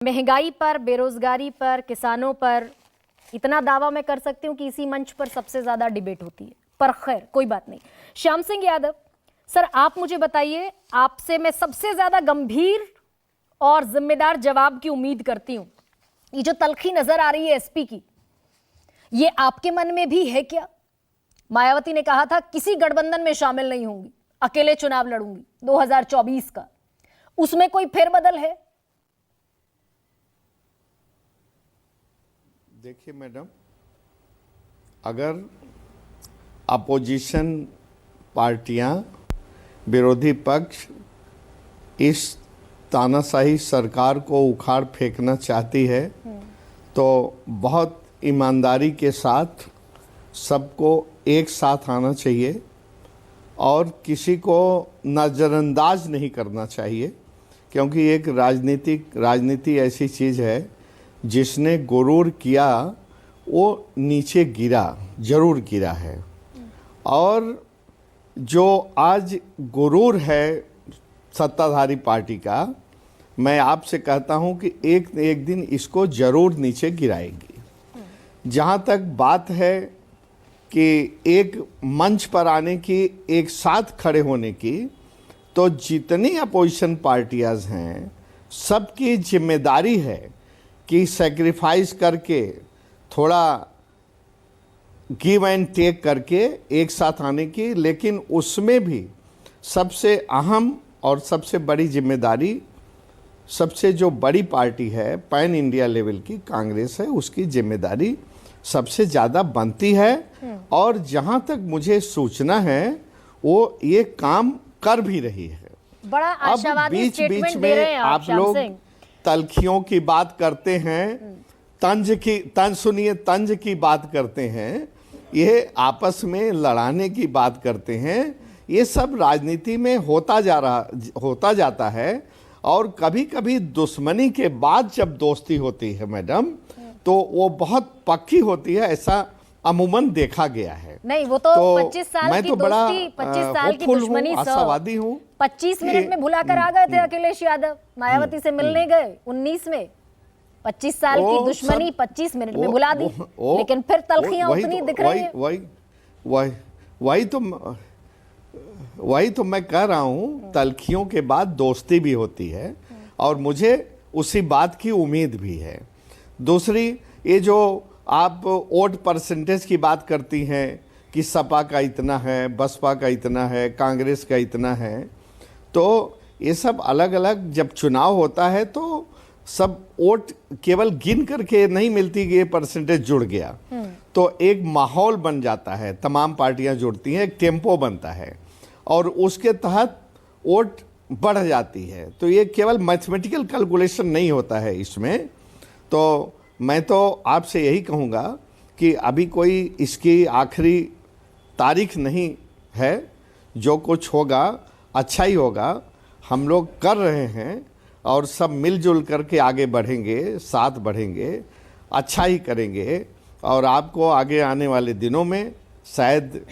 महंगाई पर, बेरोजगारी पर, किसानों पर इतना दावा मैं कर सकती हूं कि इसी मंच पर सबसे ज्यादा डिबेट होती है। पर खैर कोई बात नहीं। श्याम सिंह यादव सर, आप मुझे बताइए, आपसे मैं सबसे ज्यादा गंभीर और जिम्मेदार जवाब की उम्मीद करती हूं। ये जो तलखी नजर आ रही है एसपी की, ये आपके मन में भी है क्या? मायावती ने कहा था किसी गठबंधन में शामिल नहीं होंगी, अकेले चुनाव लड़ूंगी 2024 का, उसमें कोई फेरबदल है? देखिए मैडम, अगर अपोजिशन पार्टियां, विरोधी पक्ष इस तानाशाही सरकार को उखाड़ फेंकना चाहती है तो बहुत ईमानदारी के साथ सबको एक साथ आना चाहिए और किसी को नज़रअंदाज नहीं करना चाहिए, क्योंकि एक राजनीति ऐसी चीज़ है जिसने गुरूर किया वो नीचे गिरा, जरूर गिरा है। और जो आज गुरूर है सत्ताधारी पार्टी का, मैं आपसे कहता हूं कि एक दिन इसको जरूर नीचे गिराएगी। जहां तक बात है कि एक मंच पर आने की, एक साथ खड़े होने की, तो जितनी अपोजिशन पार्टियां हैं सबकी जिम्मेदारी है कि सैक्रिफाइस करके, थोड़ा गिव एंड टेक करके एक साथ आने की। लेकिन उसमें भी सबसे अहम और सबसे बड़ी जिम्मेदारी, सबसे जो बड़ी पार्टी है पैन इंडिया लेवल की कांग्रेस है, उसकी जिम्मेदारी सबसे ज़्यादा बनती है। और जहां तक मुझे सूचना है वो ये काम कर भी रही है। बड़ा आशावादी स्टेटमेंट दे रहे हैं आप लोग तलखियों की बात करते हैं, तंज की बात करते हैं, ये आपस में लड़ाने की बात करते हैं। ये सब राजनीति में होता जाता है। और कभी कभी दुश्मनी के बाद जब दोस्ती होती है मैडम, तो वो बहुत पक्की होती है, ऐसा अमूमन देखा गया है। नहीं, वो तो 25 साल मैं की तो बड़ा 25 साल की दुश्मनी, आशावादी हूँ। 25 मिनट में भुलाकर आ गए थे अखिलेश यादव, मायावती से मिलने गए 19 में। 25 साल की दुश्मनी 25 मिनट में भुला दी, लेकिन फिर तलखियां उतनी दिख रही हैं। वही तो मैं कह रहा हूँ, तलखियों के बाद दोस्ती भी होती है और मुझे उसी बात की उम्मीद भी है। दूसरी, ये जो आप वोट परसेंटेज की बात करती हैं कि सपा का इतना है, बसपा का इतना है, कांग्रेस का इतना है, तो ये सब अलग अलग जब चुनाव होता है तो सब वोट केवल गिन करके नहीं मिलती कि ये परसेंटेज जुड़ गया, तो एक माहौल बन जाता है, तमाम पार्टियां जुड़ती हैं, एक टेम्पो बनता है और उसके तहत वोट बढ़ जाती है। तो ये केवल मैथमेटिकल कैलकुलेशन नहीं होता है इसमें। तो मैं तो आपसे यही कहूँगा कि अभी कोई इसकी आखिरी तारीख नहीं है, जो कुछ होगा अच्छा ही होगा। हम लोग कर रहे हैं और सब मिलजुल करके आगे बढ़ेंगे, साथ बढ़ेंगे, अच्छा ही करेंगे। और आपको आगे आने वाले दिनों में शायद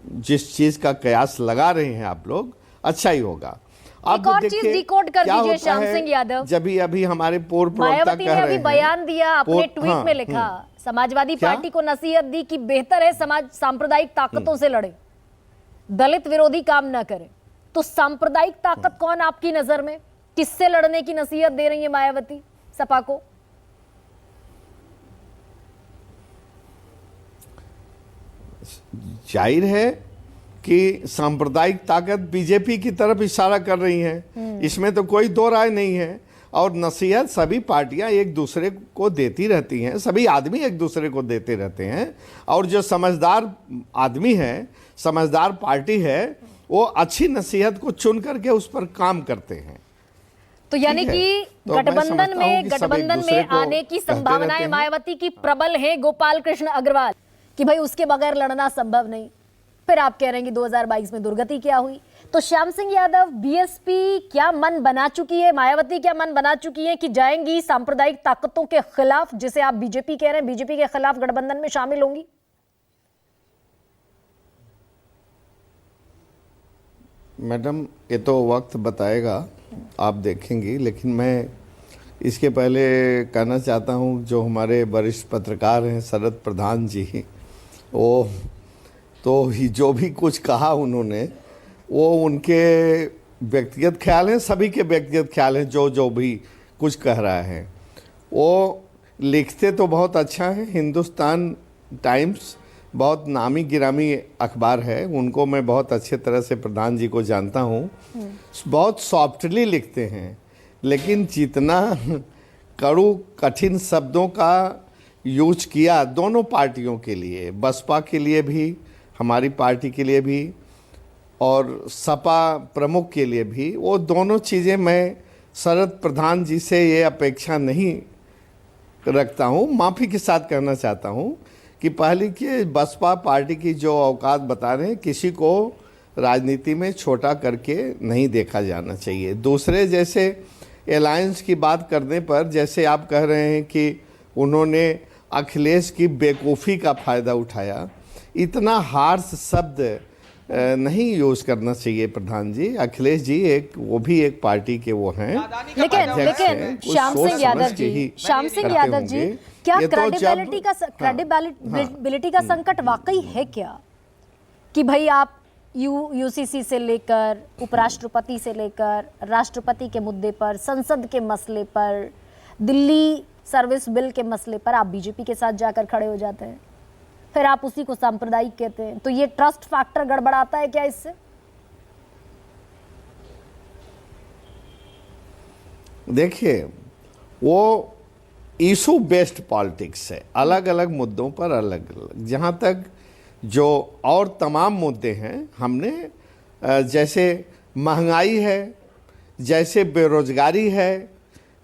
जिस चीज़ का कयास लगा रहे हैं आप लोग, अच्छा ही होगा। एक और चीज डिकोड कर दीजिए श्याम सिंह यादव। जब अभी हमारे पूर्व प्रवक्ता मायावती ने अभी बयान दिया, अपने ट्वीट में लिखा, समाजवादी पार्टी को नसीहत दी कि बेहतर है समाज सांप्रदायिक ताकतों से लड़े, दलित विरोधी काम ना करे। तो सांप्रदायिक ताकत कौन आपकी नजर में? किससे लड़ने की नसीहत दे रही है मायावती सपा को? जाहिर है कि सांप्रदायिक ताकत बीजेपी की तरफ इशारा कर रही है, इसमें तो कोई दो राय नहीं है। और नसीहत सभी पार्टियां एक दूसरे को देती रहती हैं, सभी आदमी एक दूसरे को देते रहते हैं। और जो समझदार आदमी है, समझदार पार्टी है, वो अच्छी नसीहत को चुन करके उस पर काम करते हैं। तो यानी कि गठबंधन में आने की संभावनाएं मायावती की प्रबल है। गोपाल कृष्ण अग्रवाल कि भाई उसके बगैर लड़ना संभव नहीं। फिर आप कह रहे हैं कि 2022 में दुर्गति क्या हुई? तो श्याम सिंह यादव, बीएसपी क्या मन बना चुकी है, मायावती क्या मन बना चुकी है कि जाएंगी सांप्रदायिक ताकतों के खिलाफ, जिसे आप बीजेपी कह रहे हैं, बीजेपी के खिलाफ गठबंधन में शामिल होंगी? मैडम, ये तो वक्त बताएगा, आप देखेंगी। लेकिन मैं इसके पहले कहना चाहता हूँ जो हमारे वरिष्ठ पत्रकार हैं शरद प्रधान जी, वो तो जो भी कुछ कहा उन्होंने वो उनके व्यक्तिगत ख्याल हैं, सभी के व्यक्तिगत ख्याल हैं। जो भी कुछ कह रहा है वो लिखते तो बहुत अच्छा है। हिंदुस्तान टाइम्स बहुत नामी गिरामी अखबार है, उनको मैं बहुत अच्छे तरह से प्रधान जी को जानता हूँ। बहुत सॉफ्टली लिखते हैं, लेकिन जितना कड़ू कठिन शब्दों का यूज किया दोनों पार्टियों के लिए, बसपा के लिए भी, हमारी पार्टी के लिए भी और सपा प्रमुख के लिए भी, वो दोनों चीज़ें मैं शरद प्रधान जी से ये अपेक्षा नहीं रखता हूँ। माफ़ी के साथ कहना चाहता हूँ कि पहले कि बसपा पार्टी की जो औकात बता रहे हैं, किसी को राजनीति में छोटा करके नहीं देखा जाना चाहिए। दूसरे जैसे अलायंस की बात करने पर, जैसे आप कह रहे हैं कि उन्होंने अखिलेश की बेवकूफ़ी का फ़ायदा उठाया, इतना हार्श शब्द नहीं यूज करना चाहिए प्रधान जी। अखिलेश जी वो भी एक पार्टी के वो हैं, लेकिन श्याम सिंह यादव जी, क्या क्रेडिबिलिटी का संकट वाकई है क्या कि भाई आप यूसीसी से लेकर उपराष्ट्रपति से लेकर राष्ट्रपति के मुद्दे पर, संसद के मसले पर, दिल्ली सर्विस बिल के मसले पर आप बीजेपी के साथ जाकर खड़े हो जाते हैं, फिर आप उसी को सांप्रदायिक कहते हैं, तो ये ट्रस्ट फैक्टर गड़बड़ाता है क्या इससे? देखिए, वो इशू बेस्ड पॉलिटिक्स है, अलग अलग मुद्दों पर अलग अलग। जहाँ तक जो और तमाम मुद्दे हैं, हमने जैसे महंगाई है, जैसे बेरोजगारी है,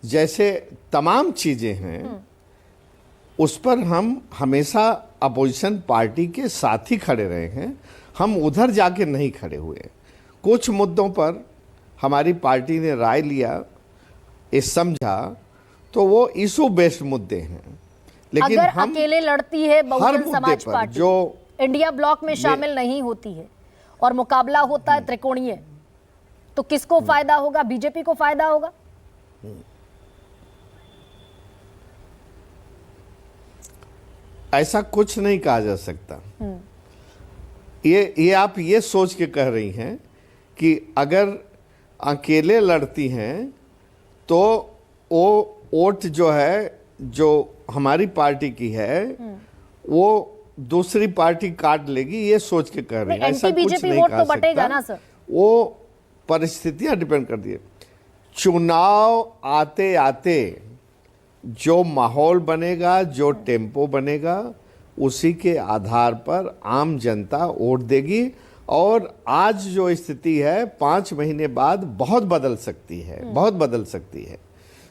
जैसे तमाम चीज़ें हैं, उस पर हम हमेशा अपोजिशन पार्टी के साथ ही खड़े रहे हैं। हम उधर जाके नहीं खड़े हुए। कुछ मुद्दों पर हमारी पार्टी ने राय लिया, इस समझा, तो वो इशू बेस्ड मुद्दे हैं। लेकिन अगर हम अकेले लड़ती है बहुजन समाज पार्टी, जो इंडिया ब्लॉक में शामिल नहीं होती है और मुकाबला होता है त्रिकोणीय, तो किसको फायदा होगा? बीजेपी को फायदा होगा? ऐसा कुछ नहीं कहा जा सकता। ये आप ये सोच के कह रही हैं कि अगर अकेले लड़ती हैं तो वो वोट जो है, जो हमारी पार्टी की है, वो दूसरी पार्टी काट लेगी, ये सोच के कह रही है। ऐसा कुछ नहीं कहा सकता। वो परिस्थितियां डिपेंड करती है। चुनाव आते आते जो माहौल बनेगा, जो टेम्पो बनेगा, उसी के आधार पर आम जनता वोट देगी। और आज जो स्थिति है 5 महीने बाद बहुत बदल सकती है, बहुत बदल सकती है।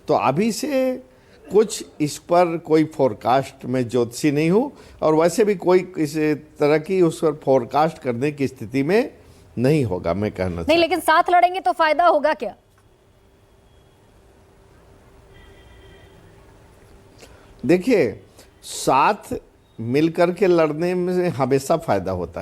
तो अभी से कुछ इस पर कोई फोरकास्ट में ज्योतिषी नहीं हूँ, और वैसे भी कोई किसी तरह की उस पर फोरकास्ट करने की स्थिति में नहीं होगा, मैं कहना नहीं। लेकिन साथ लड़ेंगे तो फायदा होगा क्या? देखिए, साथ मिलकर के लड़ने में हमेशा फायदा होता